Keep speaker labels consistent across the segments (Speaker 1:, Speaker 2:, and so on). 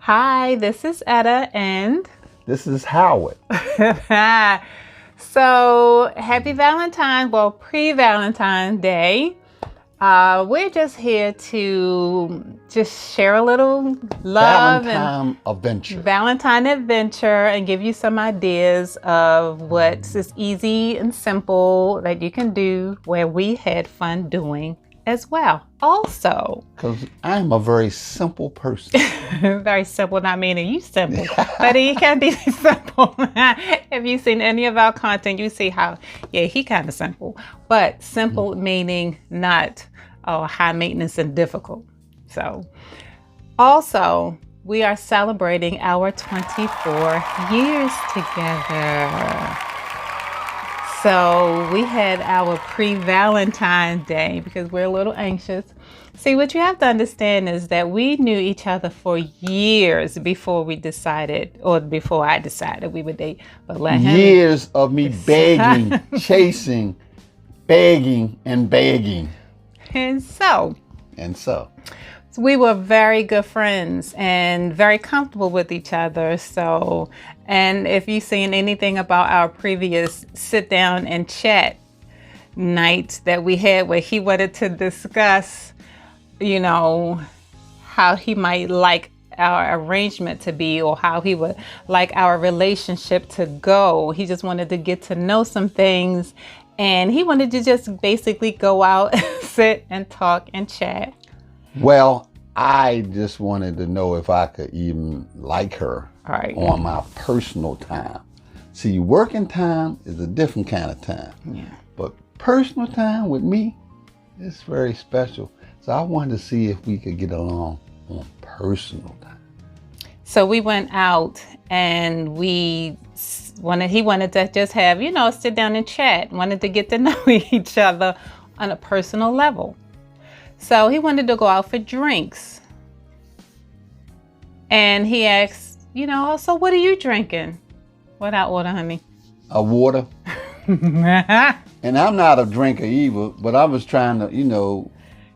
Speaker 1: Hi, this is Etta and
Speaker 2: This is Howard.
Speaker 1: so happy Valentine, well, pre-Valentine Day. We're just here to just share a little love Valentine adventure and give you some ideas of what's as easy and simple that you can do where we had fun doing as well. Also,
Speaker 2: because I'm a very simple person.
Speaker 1: very simple, not meaning you simple, but he can be simple. If you've seen any of our content, you see how, he kind of simple, but simple meaning not high maintenance and difficult. So also, we are celebrating our 24 years together. So we had our pre-Valentine Day because we're a little anxious. See, what you have to understand is that we knew each other for years before we decided, or before I decided we would date. But
Speaker 2: years of me begging, chasing, begging, and begging.
Speaker 1: And so we were very good friends and very comfortable with each other. So, and if you've seen anything about our previous sit down and chat nights that we had where he wanted to discuss, how he might like our arrangement to be or how he would like our relationship to go. He just wanted to get to know some things and he wanted to just basically go out, sit and talk and chat.
Speaker 2: Well, I just wanted to know if I could even like her on my personal time. See, working time is a different kind of time. Yeah. But personal time with me is very special. So I wanted to see if we could get along on personal time.
Speaker 1: So we went out and he wanted to just have, sit down and chat, wanted to get to know each other on a personal level. So he wanted to go out for drinks. And he asked, so what are you drinking? Without water, honey?
Speaker 2: A water. And I'm not a drinker either, but I was trying to,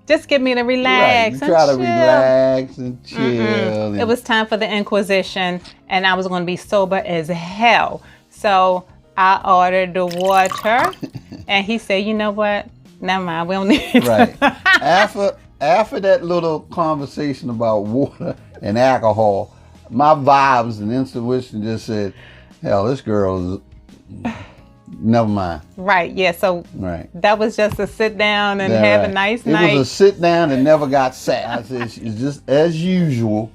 Speaker 1: just get me to relax.
Speaker 2: Right. You try to relax and chill. And
Speaker 1: it was time for the Inquisition, and I was going to be sober as hell. So I ordered the water, and he said, you know what? Never mind, we don't need it.
Speaker 2: Right. After that little conversation about water and alcohol, my vibes and intuition just said, hell, this girl is... Never mind.
Speaker 1: Right, yeah, so that was just a sit down and have a nice night.
Speaker 2: It was a sit down and never got sat. I said, it's just as usual.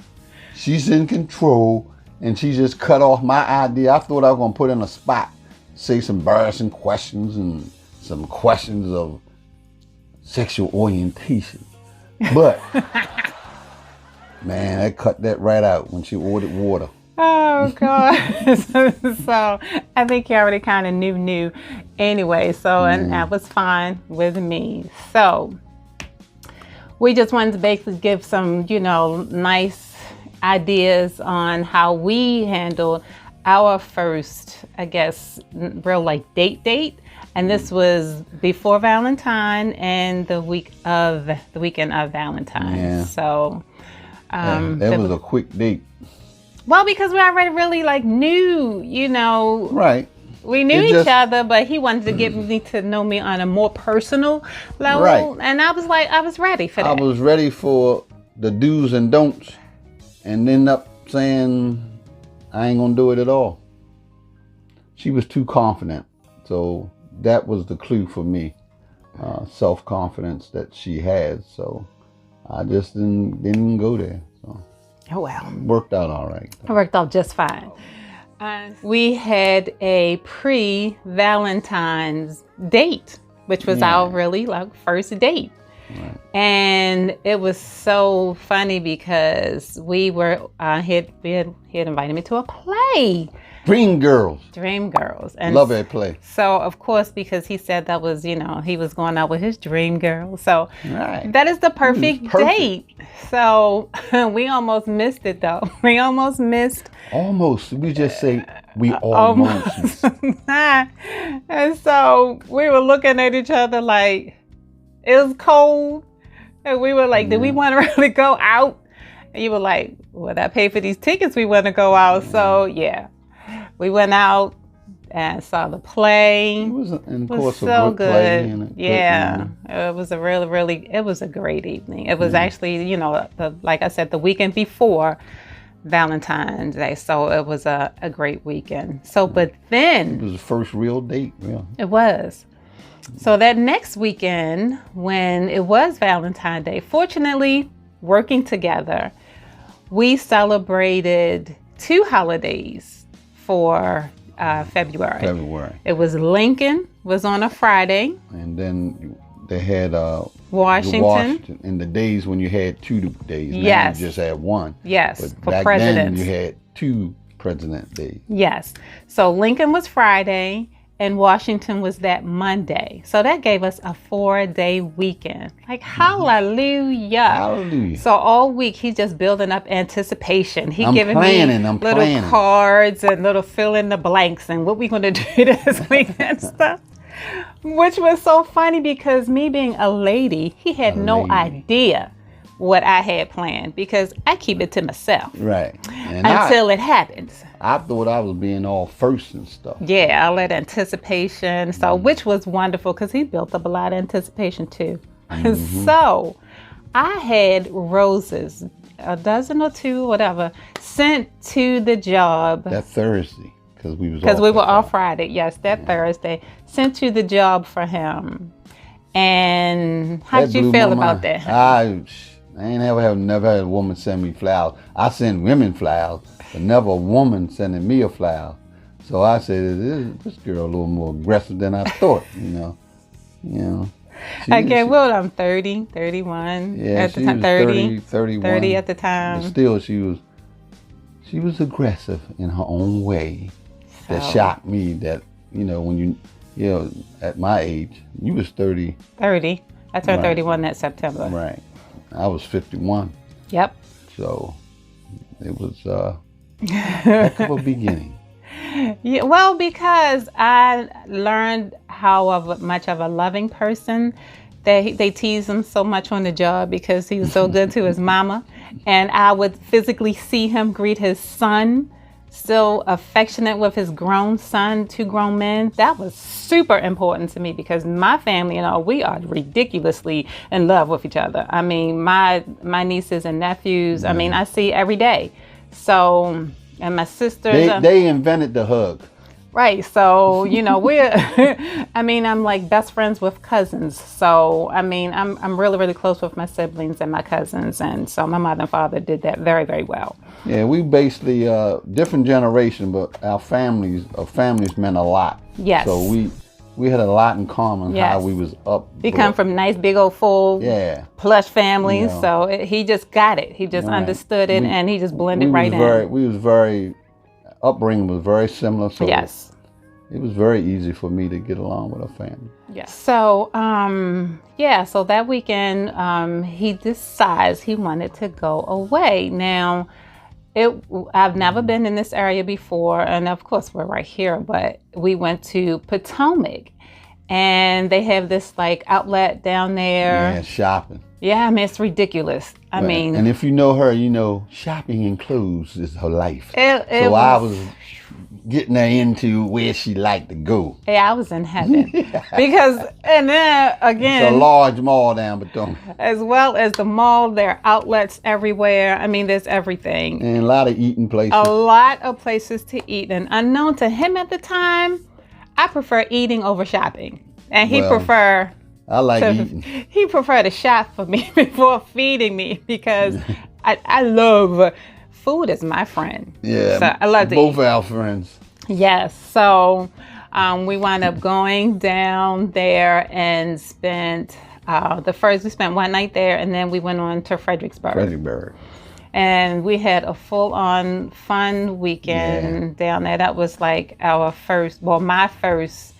Speaker 2: She's in control and she just cut off my idea. I thought I was going to put in a spot, say some embarrassing questions and some questions of sexual orientation. But, man, I cut that right out when she ordered water.
Speaker 1: Oh, God. So I think he already kind of knew anyway. So, and that was fine with me. So we just wanted to basically give some, nice ideas on how we handled our first, I guess, real date. And this was before Valentine and the weekend of Valentine. Yeah. So
Speaker 2: that was a quick date.
Speaker 1: Well, because we already really knew,
Speaker 2: Right.
Speaker 1: We knew each other, but he wanted to get me to know me on a more personal level.
Speaker 2: Right.
Speaker 1: And I was I was ready for that.
Speaker 2: I was ready for the do's and don'ts and end up saying, I ain't gonna do it at all. She was too confident. So that was the clue for me. Self-confidence that she has. So I just didn't go there. So.
Speaker 1: Oh, well.
Speaker 2: Worked out all right.
Speaker 1: It worked out just fine. We had a pre-Valentine's date, which was our really first date. Right. And it was so funny because we were, he had invited me to a play.
Speaker 2: Dream Girls.
Speaker 1: And
Speaker 2: love that play.
Speaker 1: So, of course, because he said that was, he was going out with his dream girl. So that is the perfect date. So we almost missed it, though.
Speaker 2: Almost. We just say we almost.
Speaker 1: And so we were looking at each other like it was cold. And we were like, did we want to really go out? You were like, well, I paid for these tickets. We want to go out. So yeah, we went out and saw the play.
Speaker 2: It was, and of
Speaker 1: it was
Speaker 2: course,
Speaker 1: so
Speaker 2: a good
Speaker 1: good.
Speaker 2: Play and
Speaker 1: It was a really, it was a great evening. It was actually, you know, like I said, the weekend before Valentine's Day. So it was a great weekend. So, but then
Speaker 2: it was the first real date. Yeah.
Speaker 1: It was. So that next weekend, when it was Valentine's Day, fortunately, working together, we celebrated 2 holidays for February. It was Lincoln was on a Friday.
Speaker 2: And then they had
Speaker 1: Washington.
Speaker 2: In the days when you had 2 days. Now
Speaker 1: Yes.
Speaker 2: you just had 1.
Speaker 1: Yes,
Speaker 2: But
Speaker 1: for
Speaker 2: back
Speaker 1: presidents.
Speaker 2: then you had 2 President Days.
Speaker 1: Yes. So Lincoln was Friday and Washington was that Monday. So that gave us a 4-day weekend. Like, hallelujah.
Speaker 2: Hallelujah.
Speaker 1: So all week he's just building up anticipation. He
Speaker 2: I'm
Speaker 1: giving
Speaker 2: planning,
Speaker 1: me
Speaker 2: I'm
Speaker 1: little
Speaker 2: planning.
Speaker 1: cards and little fill in the blanks and what we gonna do this week and stuff. Which was so funny because me being a lady, he had no idea what I had planned because I keep it to myself.
Speaker 2: Right. And
Speaker 1: until it happens.
Speaker 2: I thought I was being all first and stuff.
Speaker 1: Yeah, all that anticipation. So, which was wonderful because he built up a lot of anticipation too. So, I had roses, a dozen or 2, whatever, sent to the job.
Speaker 2: That Thursday, because we
Speaker 1: were off Friday. Yes, that Thursday, sent to the job for him. And how did you feel about that?
Speaker 2: I ain't never had a woman send me flowers. I send women flowers, but never a woman sending me a flower. So I said, this girl a little more aggressive than I thought, you know.
Speaker 1: Well, I'm 30, 31 at the time.
Speaker 2: 30, 31.
Speaker 1: 30 at the time.
Speaker 2: But still, she was aggressive in her own way. That shocked me that, when at my age, you was 30.
Speaker 1: 30. I turned 31 that September.
Speaker 2: Right. I was 51.
Speaker 1: Yep.
Speaker 2: So it was a heck of a beginning.
Speaker 1: Yeah, well, because I learned how much of a loving person they tease him so much on the job because he was so good to his mama. And I would physically see him greet his son, still affectionate with his grown son, 2 grown men. That was super important to me because my family, we are ridiculously in love with each other. I mean, my nieces and nephews, I see every day. So, and my sisters.
Speaker 2: They invented the hug.
Speaker 1: Right. So, we're, I'm like best friends with cousins. So, I'm really, really close with my siblings and my cousins. And so my mother and father did that very, very well.
Speaker 2: Yeah, we basically, different generation, but our families meant a lot.
Speaker 1: Yes.
Speaker 2: So we had a lot in common, how we was up.
Speaker 1: We come from nice, big old full plush families. So he just got it. He just understood it and he just blended right in.
Speaker 2: Upbringing was very similar. So
Speaker 1: yes.
Speaker 2: It was very easy for me to get along with our family.
Speaker 1: Yes. So, so that weekend, he decides he wanted to go away. Now, I've never been in this area before, and of course we're right here, but we went to Potomac, and they have this like outlet down there.
Speaker 2: Yeah, shopping.
Speaker 1: Yeah, it's ridiculous.
Speaker 2: And if you know her, shopping and clothes is her life. I was getting her into where she liked to go.
Speaker 1: Yeah, I was in heaven. Because, and then again,
Speaker 2: it's a large mall down Potomac.
Speaker 1: As well as the mall, there are outlets everywhere. There's everything.
Speaker 2: And a lot of eating places.
Speaker 1: A lot of places to eat. And unknown to him at the time, I prefer eating over shopping. And he prefer...
Speaker 2: I like eating.
Speaker 1: He preferred to shop for me before feeding me because I love food is my friend.
Speaker 2: Yeah,
Speaker 1: so I love to
Speaker 2: both
Speaker 1: eat.
Speaker 2: Our friends.
Speaker 1: Yes, so we wound up going down there and spent we spent one night there, and then we went on to Fredericksburg. And we had a full-on fun weekend down there. That was like my first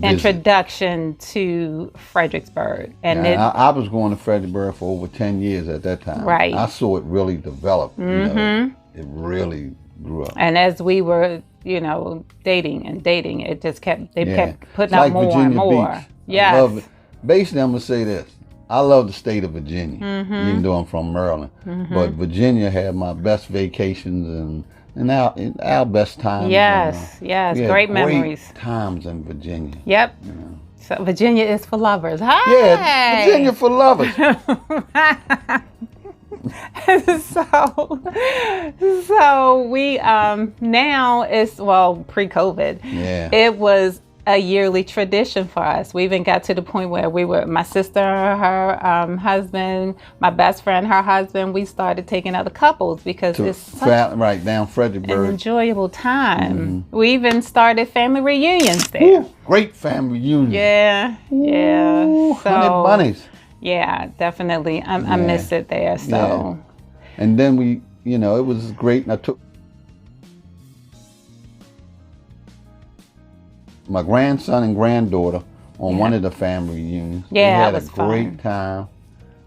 Speaker 1: introduction to Fredericksburg. And
Speaker 2: I was going to Fredericksburg for over 10 years at that time.
Speaker 1: Right.
Speaker 2: I saw it really develop. It really grew up.
Speaker 1: And as we were, dating, it just kept putting out
Speaker 2: like
Speaker 1: more
Speaker 2: Virginia
Speaker 1: and more.
Speaker 2: Beach.
Speaker 1: Yes.
Speaker 2: I love it. Basically, I'm going to say this. I love the state of Virginia, even though I'm from Maryland. But Virginia had my best vacations and our best times.
Speaker 1: Yes, yes, great memories.
Speaker 2: Great times in Virginia.
Speaker 1: Yep. So Virginia is for lovers. Hi.
Speaker 2: Yeah, Virginia for lovers.
Speaker 1: so we now it's pre-COVID.
Speaker 2: Yeah.
Speaker 1: It was a yearly tradition for us. We even got to the point where my sister, her husband, my best friend, her husband, we started taking other couples because it's such
Speaker 2: right down Fredericksburg.
Speaker 1: An enjoyable time. We even started family reunions there.
Speaker 2: Ooh, great family reunions.
Speaker 1: Yeah, yeah.
Speaker 2: Ooh, honey bunnies.
Speaker 1: Yeah, definitely. I miss it there. So,
Speaker 2: yeah. And then we, it was great. And I took my grandson and granddaughter on one of the family reunions.
Speaker 1: Yeah,
Speaker 2: they had a great time.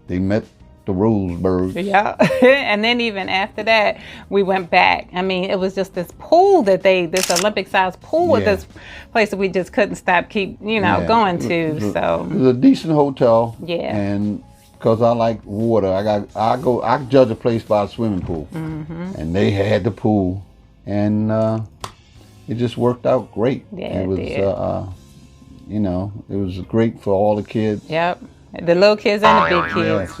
Speaker 2: They met the Roseburgs.
Speaker 1: Yeah, and then even after that, we went back. I mean, it was just this pool this Olympic-sized pool at this place that we just couldn't stop going to. So
Speaker 2: it was a decent hotel.
Speaker 1: Yeah,
Speaker 2: and because I like water, I judge a place by a swimming pool, and they had the pool, and it just worked out great.
Speaker 1: Yeah,
Speaker 2: it was, it was great for all the kids.
Speaker 1: Yep. The little kids and the big kids.
Speaker 2: Yes,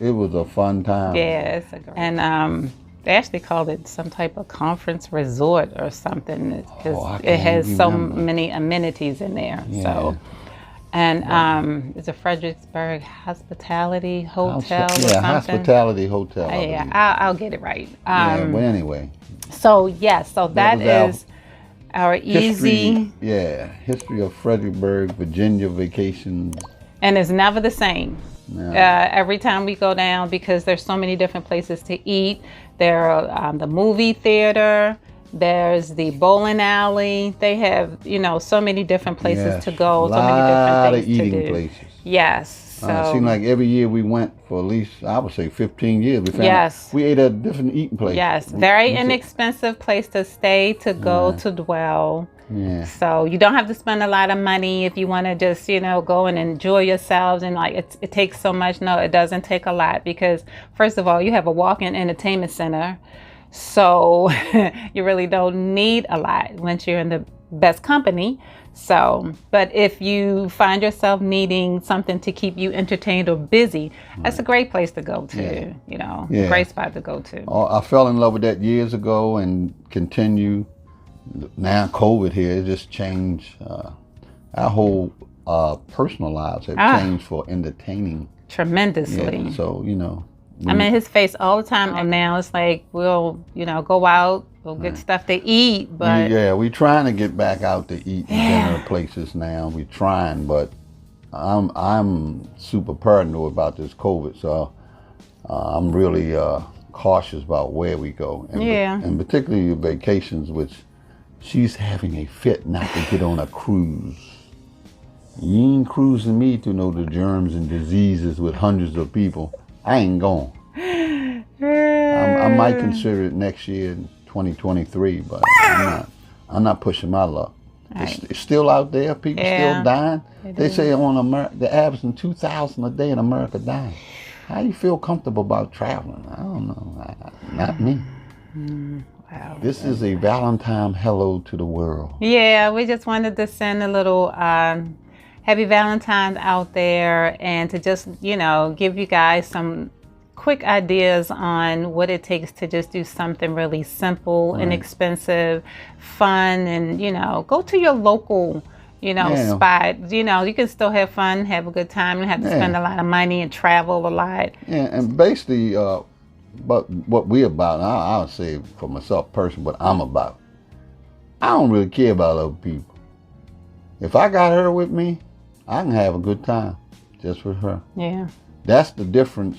Speaker 2: it was a fun time.
Speaker 1: Yes, and they actually called it some type of conference resort or something because it has so many amenities in there. Yeah. So, and it's a Fredericksburg Hospitality Hotel or something.
Speaker 2: Hospitality Hotel.
Speaker 1: Yeah, I'll get it right.
Speaker 2: But anyway.
Speaker 1: So yes, that is our easy
Speaker 2: history of Fredericksburg, Virginia vacations.
Speaker 1: And it's never the same. No. Every time we go down, because there's so many different places to eat. There are the movie theater. There's the bowling alley. They have, so many different places to go. So many different things to do.
Speaker 2: Eating places.
Speaker 1: Yes. So,
Speaker 2: it seemed like every year we went for at least, I would say, 15 years. We ate at a different eating place.
Speaker 1: Yes, very inexpensive place to stay, to go, to dwell.
Speaker 2: Yeah.
Speaker 1: So you don't have to spend a lot of money if you want to just, go and enjoy yourselves. And it takes so much. No, it doesn't take a lot because, first of all, you have a walk-in entertainment center. So you really don't need a lot once you're in the best company. So, but if you find yourself needing something to keep you entertained or busy, that's a great place to go to, great spot to go to.
Speaker 2: I fell in love with that years ago and continue. Now COVID here, it just changed. Our whole personal lives have changed for entertaining.
Speaker 1: Tremendously.
Speaker 2: Yeah, so,
Speaker 1: I'm in his face all the time, and now it's like we'll, go out, we'll get stuff to eat, but
Speaker 2: we're trying to get back out to eat in dinner places now. We're trying, but I'm super paranoid about this COVID, so I'm really cautious about where we go, and particularly vacations, which she's having a fit not to get on a cruise. You ain't cruising me to know the germs and diseases with hundreds of people. I ain't going. I might consider it next year, 2023, but I'm not pushing my luck. Right. It's still out there. People still dying. They say on America, they're averaging 2,000 a day in America dying. How do you feel comfortable about traveling? I don't know. Not me.
Speaker 1: Wow.
Speaker 2: This is a Valentine hello to the world.
Speaker 1: Yeah, we just wanted to send a little happy Valentine's out there and to just, give you guys some quick ideas on what it takes to just do something really simple, inexpensive, fun, and, go to your local, spot. You can still have fun, have a good time, and have to spend a lot of money and travel a lot.
Speaker 2: Yeah, and basically, but what we're about, I would say for myself personally, what I'm about, I don't really care about other people. If I got her with me, I can have a good time just with her.
Speaker 1: Yeah.
Speaker 2: That's the difference,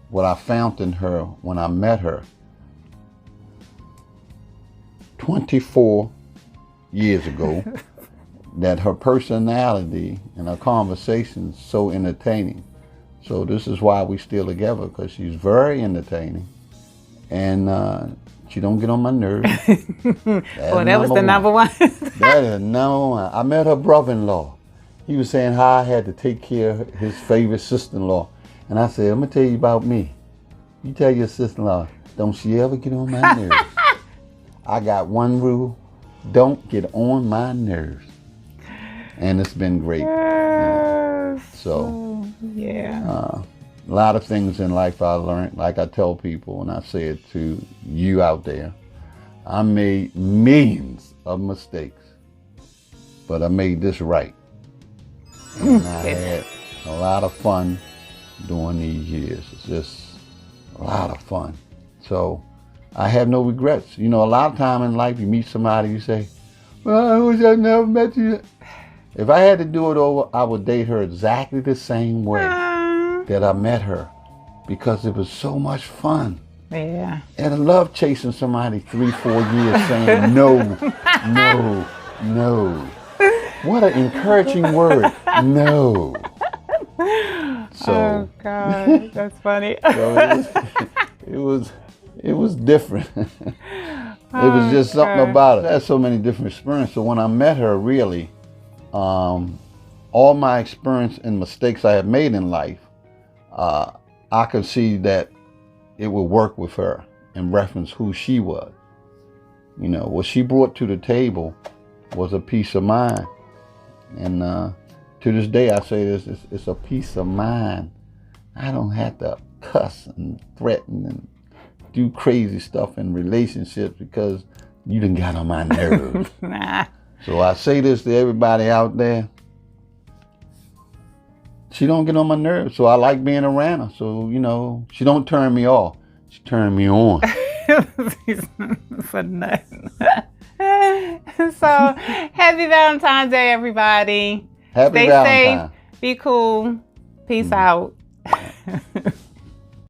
Speaker 2: what I found in her when I met her 24 years ago, that her personality and her conversations so entertaining. So this is why we still together, because she's very entertaining, and she don't get on my nerves.
Speaker 1: Well, that was the number one.
Speaker 2: That is number one. I met her brother-in-law. he was saying how I had to take care of his favorite sister-in-law. And I said, I'm going to tell you about me. You tell your sister-in-law, don't she ever get on my nerves. I got one rule, don't get on my nerves. And it's been great. So,
Speaker 1: yeah.
Speaker 2: A lot of things in life I learned, like I tell people, and I say it to you out there, I made millions of mistakes, but I made this right. And I had a lot of fun during these years. It's just a lot of fun. So I have no regrets. You know, a lot of time in life you meet somebody, you say, well, I wish I never met you. If I had to do it over, I would date her exactly the same way that I met her, because it was so much fun.
Speaker 1: Yeah.
Speaker 2: And I love chasing somebody 3-4 years saying no, no, no. What an encouraging word, no. So,
Speaker 1: oh God, that's funny.
Speaker 2: So it was different. It was just something about it. I had so many different experiences. So when I met her, really, all my experience and mistakes I had made in life, I could see that it would work with her in reference who she was. You know, what she brought to the table was a peace of mind. And to this day, I say this, it's a peace of mind. I don't have to cuss and threaten and do crazy stuff in relationships because you done got on my nerves.
Speaker 1: Nah.
Speaker 2: So I say this to everybody out there. She don't get on my nerves, so I like being around her. So, you know, she don't turn me off. She turn me on.
Speaker 1: For nothing. So, happy Valentine's Day, everybody.
Speaker 2: Happy
Speaker 1: Stay
Speaker 2: Valentine.
Speaker 1: safe. Be cool. Peace out.